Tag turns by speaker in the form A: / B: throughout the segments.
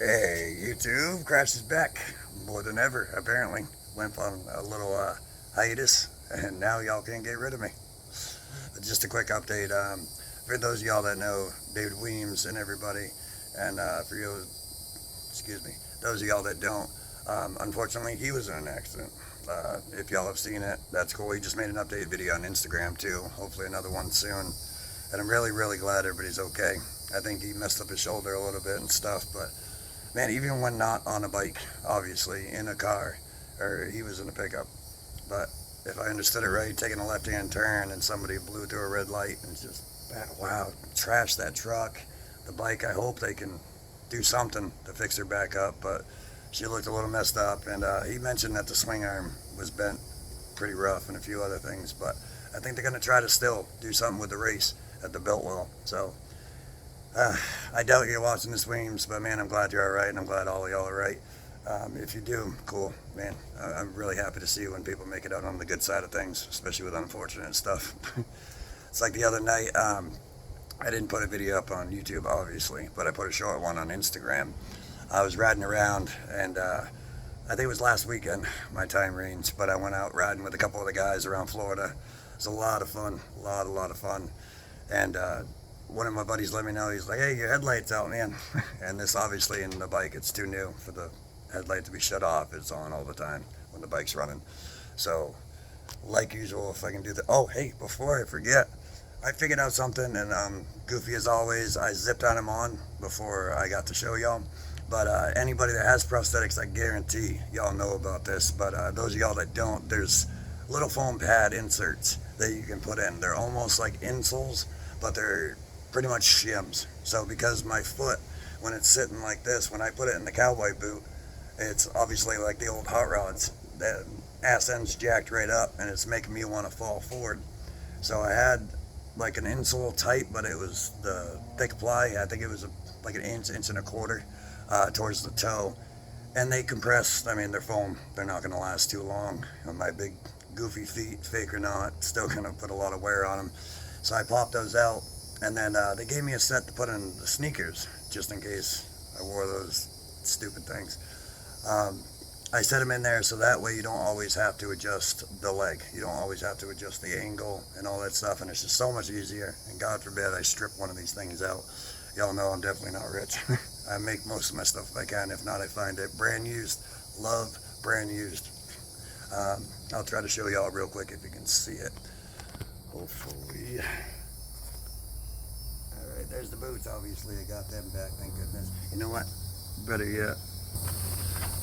A: Hey, YouTube, Crash is back more than ever, apparently. Went on a little hiatus, and now y'all can't get rid of me. Just a quick update. For those of y'all that know David Weems and everybody, and for you, excuse me, those of y'all that don't, unfortunately, he was in an accident. If y'all have seen it, that's cool. He just made an update video on Instagram, too. Hopefully, another one soon. And I'm really, really glad everybody's okay. I think he messed up his shoulder a little bit and stuff, but man, even when not on a bike, obviously, in a car, or he was in a pickup. But if I understood it right, taking a left-hand turn and somebody blew through a red light and just, wow, trashed that truck. The bike, I hope they can do something to fix her back up, but she looked a little messed up. And he mentioned that the swing arm was bent pretty rough and a few other things, but I think they're going to try to still do something with the race at the Biltwell. So I doubt you're watching this, Weems, but man, I'm glad you're all right, and I'm glad all of y'all are right. If you do, cool, man. I'm really happy to see when people make it out on the good side of things, especially with unfortunate stuff. It's like the other night, I didn't put a video up on YouTube, obviously, but I put a short one on Instagram. I was riding around, and I think it was last weekend, my time range, but I went out riding with a couple of the guys around Florida. It was a lot of fun, a lot of fun. And one of my buddies let me know, he's like, hey, your headlight's out, man. And this obviously in the bike, it's too new for the headlight to be shut off. It's on all the time when the bike's running. So, like usual, if I can do that. Oh, hey, before I forget, I figured out something, and goofy as always, I zipped on him on before I got to show y'all. But anybody that has prosthetics, I guarantee y'all know about this. But those of y'all that don't, there's little foam pad inserts that you can put in. They're almost like insoles, but they're pretty much shims. So because my foot, when it's sitting like this, when I put it in the cowboy boot, it's obviously like the old hot rods. The ass end's jacked right up, and it's making me want to fall forward. So I had like an insole type, but it was the thick ply. I think it was like an inch and a quarter towards the toe. And they compress. I mean, they're foam. They're not going to last too long. My big goofy feet, fake or not, still going to put a lot of wear on them. So I popped those out, and then they gave me a set to put in the sneakers, just in case I wore those stupid things. I set them in there so that way you don't always have to adjust the leg. You don't always have to adjust the angle and all that stuff, and it's just so much easier. And God forbid I strip one of these things out. Y'all know I'm definitely not rich. I make most of my stuff if I can. If not, I find it brand used. Love brand used. I'll try to show y'all real quick if you can see it. Hopefully. Alright, there's the boots. Obviously, I got them back, thank goodness. You know what? Better yet.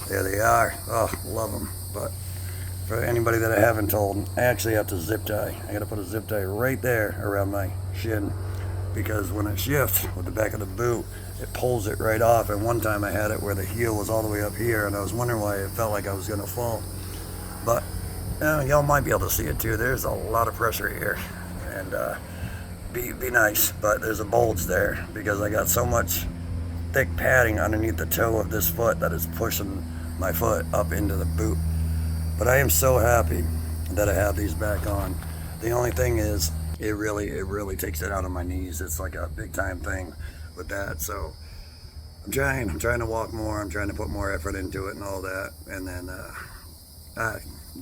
A: There they are. Oh, love them. But for anybody that I haven't told, I actually have to zip tie. I got to put a zip tie right there around my shin, because when I shift with the back of the boot, it pulls it right off. And one time I had it where the heel was all the way up here, and I was wondering why it felt like I was going to fall. But y'all might be able to see it too. There's a lot of pressure here, and be nice, but there's a bulge there because I got so much thick padding underneath the toe of this foot that is pushing my foot up into the boot. But I am so happy that I have these back on. The only thing is, it really takes it out of my knees. It's like a big time thing with that. So I'm trying to walk more. I'm trying to put more effort into it and all that. And then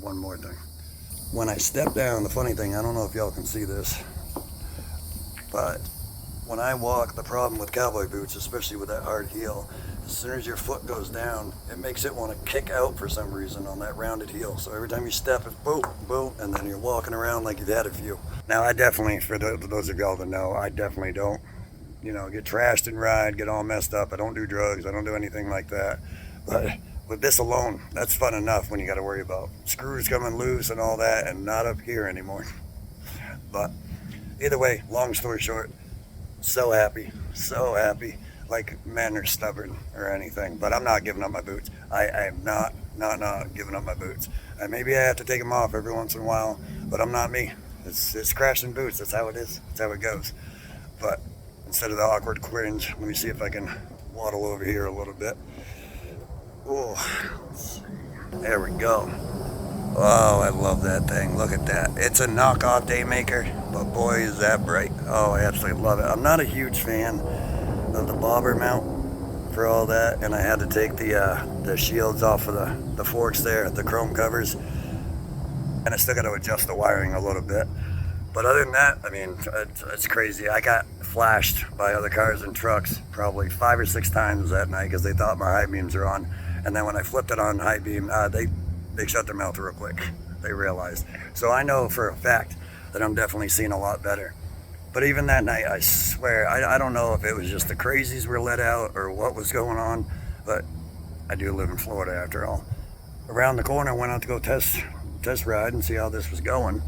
A: one more thing. When I step down, the funny thing, I don't know if y'all can see this, but when I walk, the problem with cowboy boots, especially with that hard heel, as soon as your foot goes down, it makes it want to kick out for some reason on that rounded heel. So every time you step, it's boom, boom, and then you're walking around like you've had a few. Now, I definitely, for those of y'all that know, I definitely don't, get trashed and ride, get all messed up. I don't do drugs. I don't do anything like that. But with this alone, that's fun enough when you got to worry about screws coming loose and all that, and not up here anymore. But either way, long story short, so happy. Like men are stubborn or anything, but I'm not giving up my boots. I am not giving up my boots. And maybe I have to take them off every once in a while, but I'm not me. It's crashing boots. That's how it is. That's how it goes. But instead of the awkward cringe, let me see if I can waddle over here a little bit. Oh, let's see. There we go. Oh, I love that thing. Look at that. It's a knockoff Daymaker, but boy, is that bright. Oh, I absolutely love it. I'm not a huge fan of the bobber mount for all that, and I had to take the shields off of the forks there, the chrome covers, and I still got to adjust the wiring a little bit. But other than that, I mean, it's crazy. I got flashed by other cars and trucks probably 5 or 6 times that night because they thought my high beams were on. And then when I flipped it on high beam, they shut their mouth real quick. They realized. So I know for a fact that I'm definitely seeing a lot better. But even that night, I swear, I don't know if it was just the crazies were let out or what was going on, but I do live in Florida after all. Around the corner, went out to go test ride and see how this was going.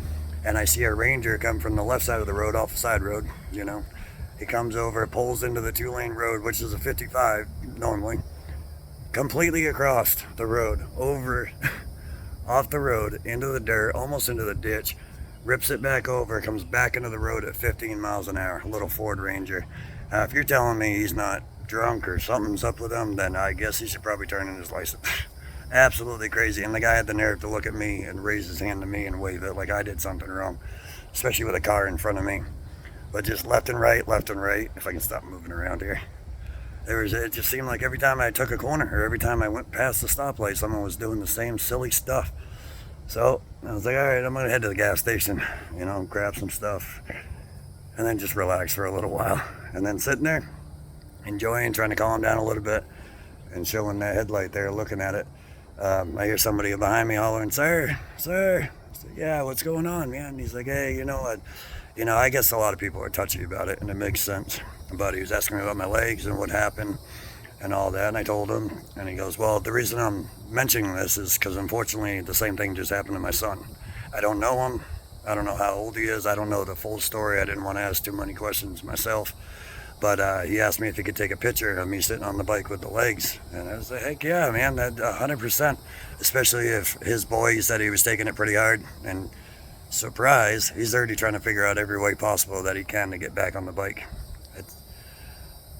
A: And I see a Ranger come from the left side of the road off the side road, you know. He comes over, pulls into the 2-lane road, which is a 55 normally, completely across the road, over, off the road, into the dirt, almost into the ditch, rips it back over, comes back into the road at 15 miles an hour, a little Ford Ranger. If you're telling me he's not drunk or something's up with him, then I guess he should probably turn in his license. Absolutely crazy. And the guy had the nerve to look at me and raise his hand to me and wave it like I did something wrong, especially with a car in front of me. But just left and right, if I can stop moving around here. It just seemed like every time I took a corner or every time I went past the stoplight, someone was doing the same silly stuff. So I was like, all right, I'm going to head to the gas station, you know, grab some stuff and then just relax for a little while. And then sitting there, enjoying, trying to calm down a little bit and showing that headlight there, looking at it. I hear somebody behind me hollering, sir. I said, yeah, what's going on, man? And he's like, hey, I guess a lot of people are touchy about it, and it makes sense. But he was asking me about my legs and what happened and all that, and I told him, and he goes, well, the reason I'm mentioning this is because unfortunately the same thing just happened to my son. I don't know him. I don't know how old he is. I don't know the full story. I didn't want to ask too many questions myself. But he asked me if he could take a picture of me sitting on the bike with the legs. And I was like, heck yeah, man, that 100%. Especially if his boy, he said he was taking it pretty hard. And surprise, he's already trying to figure out every way possible that he can to get back on the bike. It's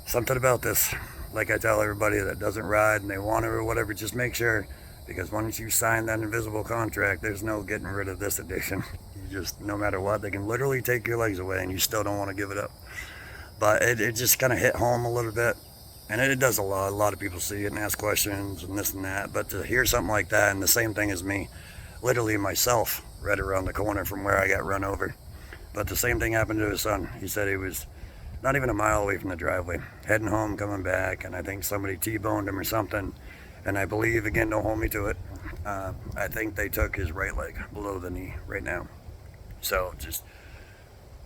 A: something about this. Like I tell everybody that doesn't ride and they want to or whatever, just make sure. Because once you sign that invisible contract, there's no getting rid of this addiction. You just, no matter what, they can literally take your legs away and you still don't want to give it up. But it just kind of hit home a little bit. And it does a lot. A lot of people see it and ask questions and this and that. But to hear something like that, and the same thing as me, literally myself, right around the corner from where I got run over. But the same thing happened to his son. He said he was not even a mile away from the driveway, heading home, coming back, and I think somebody T-boned him or something. And I believe, again, don't hold me to it, I think they took his right leg below the knee right now. So just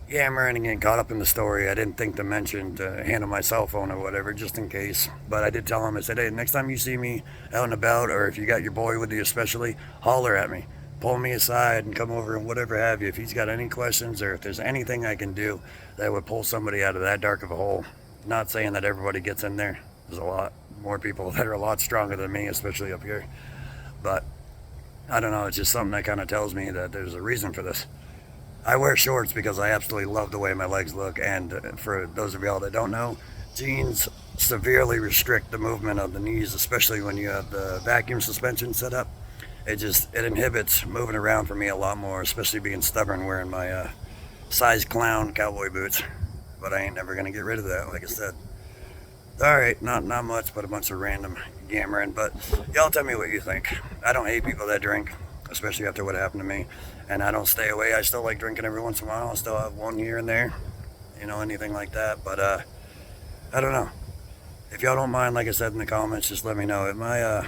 A: yammering and getting caught up in the story. I didn't think to mention to hand him my cell phone or whatever, just in case. But I did tell him, I said, hey, next time you see me out and about, or if you got your boy with you especially, holler at me. Pull me aside and come over and whatever have you. If he's got any questions or if there's anything I can do that would pull somebody out of that dark of a hole. Not saying that everybody gets in there. There's a lot more people that are a lot stronger than me, especially up here. But I don't know, it's just something that kind of tells me that there's a reason for this. I wear shorts because I absolutely love the way my legs look, and for those of y'all that don't know, jeans severely restrict the movement of the knees, especially when you have the vacuum suspension set up. It inhibits moving around for me a lot more, especially being stubborn wearing my size clown cowboy boots. But I ain't never gonna get rid of that, like I said. All right, not much, but a bunch of random yammering. But y'all tell me what you think. I don't hate people that drink, especially after what happened to me. And I don't stay away. I still like drinking every once in a while. I still have one here and there, anything like that. But I don't know. If y'all don't mind, like I said in the comments, just let me know. Am I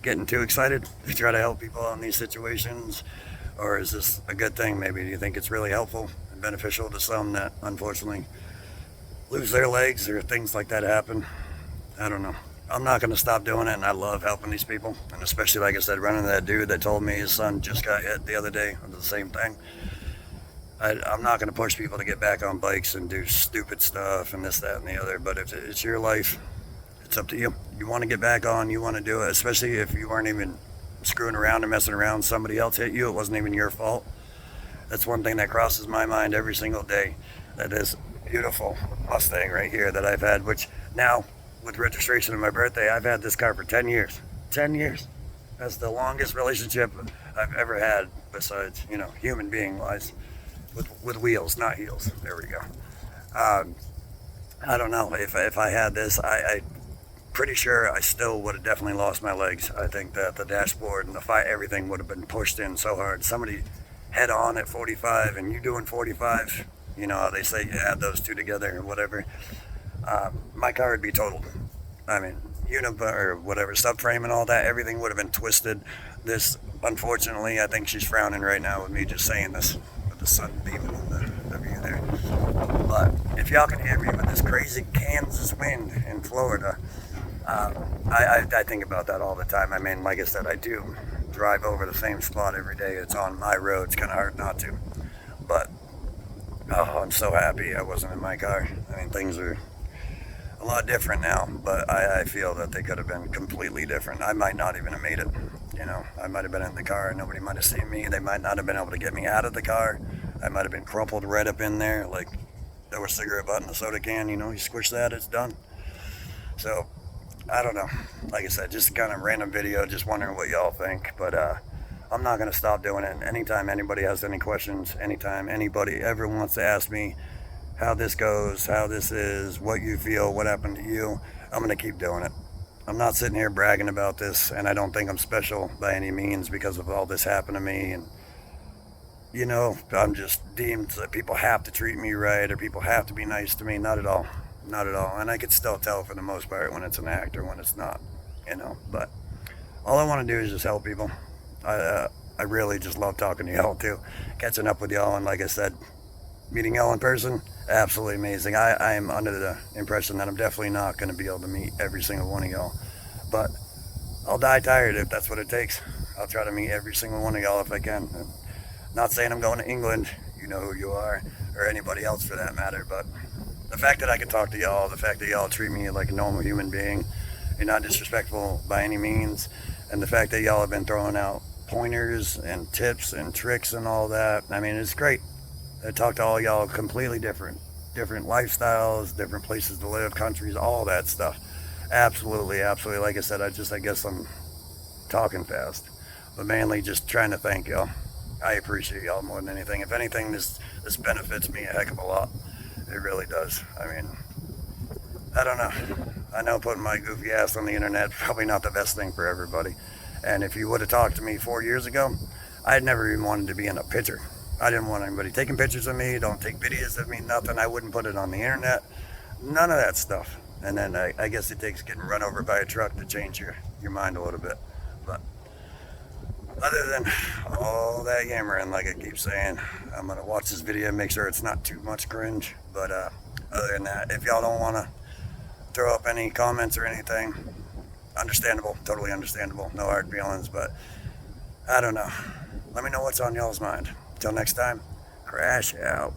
A: getting too excited to try to help people in these situations? Or is this a good thing maybe? Do you think it's really helpful and beneficial to some that unfortunately lose their legs or things like that happen? I don't know. I'm not going to stop doing it, and I love helping these people. And especially, like I said, running to that dude that told me his son just got hit the other day with the same thing. I'm not going to push people to get back on bikes and do stupid stuff and this, that, and the other. But if it's your life, it's up to you. You want to get back on, you want to do it, especially if you weren't even screwing around and messing around. Somebody else hit you. It wasn't even your fault. That's one thing that crosses my mind every single day. That is beautiful Mustang right here that I've had, which now, with registration of my birthday, I've had this car for 10 years. 10 years. That's the longest relationship I've ever had besides, human being wise, with wheels, not heels. There we go. I don't know if I had this, I pretty sure I still would have definitely lost my legs. I think that the dashboard and the fight, everything would have been pushed in so hard. Somebody head on at 45 and you doing 45, you know how they say you add those two together or whatever. My car would be totaled. I mean, or whatever, subframe and all that, everything would have been twisted. This, unfortunately, I think she's frowning right now with me just saying this, with the sun beaming on the view there. But if y'all can hear me with this crazy Kansas wind in Florida, I think about that all the time. I mean, like I said, I do drive over the same spot every day. It's on my road. It's kind of hard not to. But, oh, I'm so happy I wasn't in my car. I mean, things are a lot different now, but I feel that they could have been completely different. I might not even have made it. You know, I might have been in the car and nobody might have seen me. They might not have been able to get me out of the car. I might have been crumpled right up in there, like there was a cigarette butt in a soda can, you know, you squish that, it's done. So, I don't know. Like I said, just kind of random video, just wondering what y'all think. But I'm not going to stop doing it. Anytime anybody has any questions, anytime anybody ever wants to ask me how this goes, how this is, what you feel, what happened to you, I'm going to keep doing it. I'm not sitting here bragging about this, and I don't think I'm special by any means because of all this happened to me. And, you know, I'm just deemed that people have to treat me right or people have to be nice to me. Not at all. Not at all. And I could still tell for the most part when it's an act or when it's not, you know. But all I want to do is just help people. I really just love talking to y'all too, catching up with y'all. And like I said, meeting y'all in person, absolutely amazing. I am under the impression that I'm definitely not going to be able to meet every single one of y'all. But I'll die tired if that's what it takes. I'll try to meet every single one of y'all if I can. And not saying I'm going to England, you know who you are, or anybody else for that matter, but the fact that I can talk to y'all, the fact that y'all treat me like a normal human being, you're not disrespectful by any means, and the fact that y'all have been throwing out pointers and tips and tricks and all that, I mean, it's great. I talk to all y'all completely different lifestyles, different places to live, countries, all that stuff. Absolutely, absolutely. Like I said, I guess I'm talking fast, but mainly just trying to thank y'all. I appreciate y'all more than anything. If anything, this benefits me a heck of a lot. It really does. I mean, I don't know. I know putting my goofy ass on the internet probably not the best thing for everybody. And if you would have talked to me 4 years ago, I'd never even wanted to be in a picture. I didn't want anybody taking pictures of me. Don't take videos of me, nothing. I wouldn't put it on the internet. None of that stuff. And then I guess it takes getting run over by a truck to change your mind a little bit. But other than all that yammering, like I keep saying, I'm going to watch this video and make sure it's not too much cringe. But other than that, if y'all don't want to throw up any comments or anything, understandable, totally understandable, no hard feelings. But I don't know. Let me know what's on y'all's mind. Till next time, crash out.